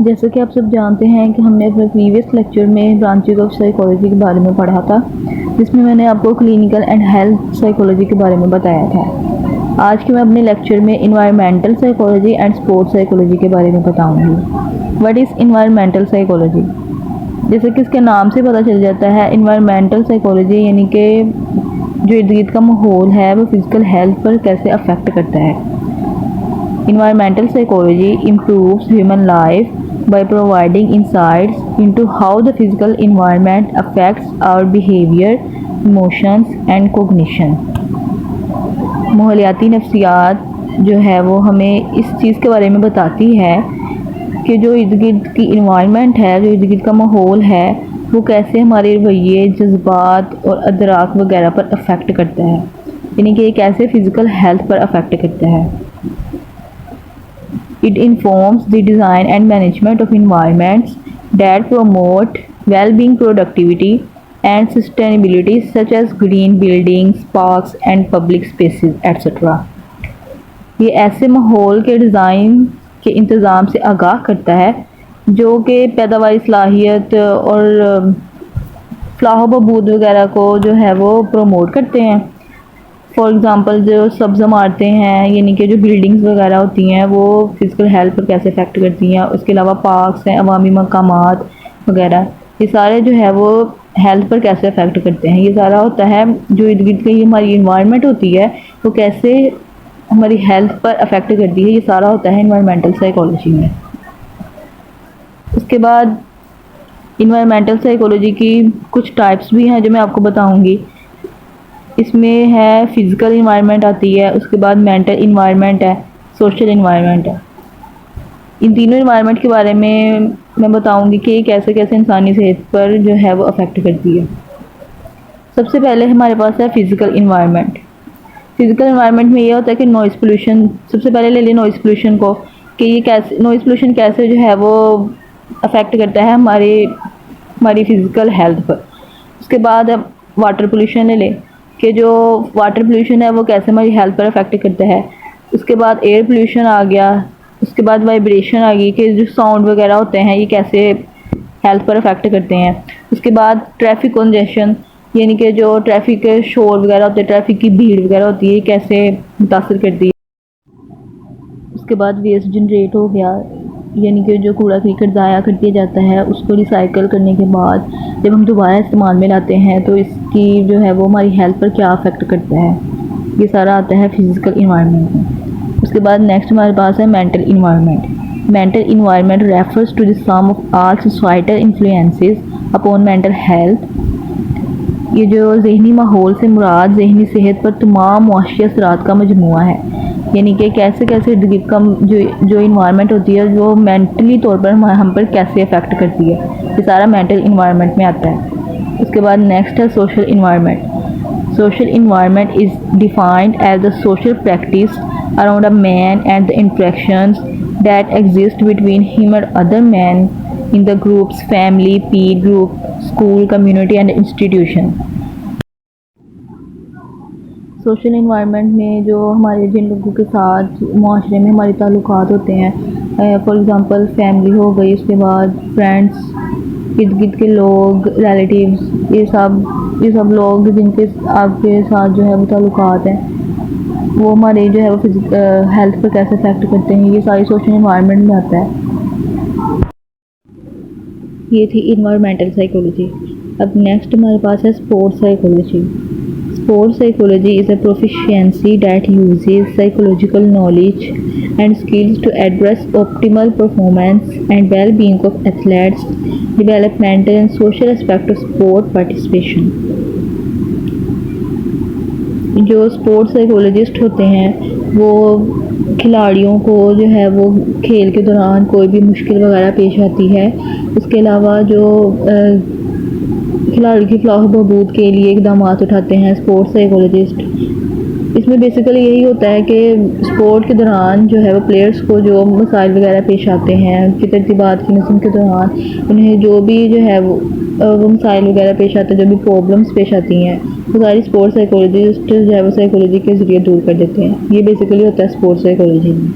जैसे कि आप सब जानते हैं कि हमने अपने प्रीवियस लेक्चर में ब्रांचेज ऑफ साइकोलॉजी के बारे में पढ़ा था, जिसमें मैंने आपको क्लिनिकल एंड हेल्थ साइकोलॉजी के बारे में बताया था। आज के मैं अपने लेक्चर में environmental psychology and sports psychology के बारे में बताऊंगी। What is environmental psychology? जैसे कि इसके नाम से पता चल जाता है, इन्वायरमेंटल साइकोलॉजी यानी कि जो इर्द गिर्द का माहौल है वो फिज़िकल हेल्थ पर कैसे अफेक्ट करता है। Environmental psychology improves human life by providing insights into how the physical environment affects our behavior, emotions and cognition. माहौलियाती नफ्सियात जो है वो हमें इस चीज़ के बारे में बताती है कि जो इर्द गिर्द की इन्वायरमेंट है, जो इर्द गिर्द का माहौल है, वो कैसे हमारे रवैये, जज्बात और अदराक वगैरह पर अफेक्ट करता है, यानी कि ये कैसे फ़िज़िकल हेल्थ पर अफेक्ट करता है। It informs the design and management of environments that promote well-being, productivity, and sustainability, such as green buildings, parks, and public spaces, etc. ये ऐसे माहौल के डिज़ाइन के इंतज़ाम से आगाह करता है जो कि पैदावारी सलाहियत और फलाह बहबूद वगैरह को जो है वो प्रमोट करते हैं। फॉर एग्ज़ाम्पल जो सब्ज़ इमारतें हैं, यानी कि जो बिल्डिंग्स वगैरह होती हैं वो फ़िज़िकल हेल्थ पर कैसे इफ़ेक्ट करती हैं। उसके अलावा पार्क्स हैं, अवामी मकामात वगैरह, ये सारे जो है वो हेल्थ पर कैसे इफ़ेक्ट करते हैं। ये सारा होता है जो इर्द गिर्द की हमारी इन्वायरमेंट होती है वो कैसे हमारी हेल्थ पर अफेक्ट करती है, ये सारा होता है इन्वायरमेंटल साइकोलॉजी में। उसके बाद इन्वायरमेंटल साइकोलॉजी की कुछ टाइप्स भी हैं जो मैं आपको बताऊँगी। इसमें है फ़िज़िकल इन्वायरमेंट आती है, उसके बाद मेंटल इन्वायरमेंट है, सोशल इन्वायरमेंट है। इन तीनों इन्वायरमेंट के बारे में मैं बताऊंगी कि कैसे कैसे इंसानी सेहत पर जो है वो अफेक्ट करती है। सबसे पहले हमारे पास है फ़िज़िकल इन्वायरमेंट। फ़िज़िकल इन्वायरमेंट में ये होता है कि नॉइज़ पोल्यूशन, सबसे पहले ले लें नॉइज़ पोल्यूशन को, कि ये कैसे नॉइज़ पोल्यूशन कैसे जो है वो अफेक्ट करता है हमारी फ़िज़िकल हेल्थ पर। उसके बाद अब वाटर पोल्यूशन ले लें कि जो वाटर पोल्यूशन है वो कैसे हमारी हेल्थ पर अफेक्ट करता है। उसके बाद एयर पोल्यूशन आ गया। उसके बाद वाइब्रेशन आ गई कि जो साउंड वगैरह होते हैं ये कैसे हेल्थ पर अफेक्ट करते हैं। उसके बाद ट्रैफिक कंजेशन, यानी कि जो ट्रैफिक के शोर वगैरह होते हैं, ट्रैफिक की भीड़ वगैरह होती है, ये कैसे मुतासर करती है। उसके बाद वेस्ट जनरेट हो गया, यानी कि जो कूड़ा करकट ज़ाया कर दिया जाता है उसको रिसाइकल करने के बाद जब हम दोबारा इस्तेमाल में लाते हैं तो इसकी जो है वो हमारी हेल्थ पर क्या अफेक्ट करता है, ये सारा आता है फ़िज़िकल इन्वायरमेंट में। उसके बाद नेक्स्ट हमारे पास है mental environment. Mental environment refers to the sum of all societal influences upon mental health. ये जो जहनी माहौल से मुराद जहनी सेहत पर तमाम मुआशी असरात का मजमुआ है, यानी कि कैसे कैसे इर्द गिर्द का जो इन्वायरमेंट होती है वो मेंटली तौर पर हम पर कैसे अफेक्ट करती है, ये सारा मेंटल इन्वायरमेंट में आता है। उसके बाद नेक्स्ट है social environment. Social environment is defined as the social practice around a man and the interactions that exist between him and other man in the groups, family, peer group, school, community and institution. Social environment में जो हमारे जिन लोगों के साथ माशरे में हमारे ताल्लुकात होते हैं, फॉर एग्ज़ाम्पल फैमिली हो गई, उसके बाद फ्रेंड्स, इर्द गिर्द के लोग, रिलेटिव्स, ये सब लोग जिनके आपके साथ जो है वो ताल्लुकात हैं वो हमारे जो है वो हेल्थ पर कैसे अफेक्ट करते हैं, ये सारी सोशल इन्वायरमेंट में आता है। ये थी इन्वायरमेंटल साइकोलॉजी। अब नेक्स्ट हमारे पास है sports psychology. Sports psychology is a proficiency that uses psychological knowledge and skills to address optimal performance and well-being of athletes, developmental and social aspect of sport participation. जो sports psychologist होते हैं वो खिलाड़ियों को जो है वो खेल के दौरान कोई भी मुश्किल वगैरह पेश आती है, उसके अलावा जो खिलाड़ी की फलाह बहबूद के लिए इकदाम उठाते हैं स्पोर्ट्स साइकोलॉजिस्ट। इसमें बेसिकली यही होता है कि स्पोर्ट के दौरान जो है वो प्लेयर्स को जो मसाइल वगैरह पेश आते हैं, उनकी तरतीबात की नज़म के दौरान उन्हें जो भी जो है वो मसाइल वगैरह पेश आते हैं, जो भी प्रॉब्लम्स पेश आती हैं, वो सारी स्पोर्ट्स साइकोलॉजिस्ट जो है वो साइकोलॉजी के ज़रिए दूर कर देते हैं। ये बेसिकली होता है स्पोर्ट्स साइकोलॉजी में।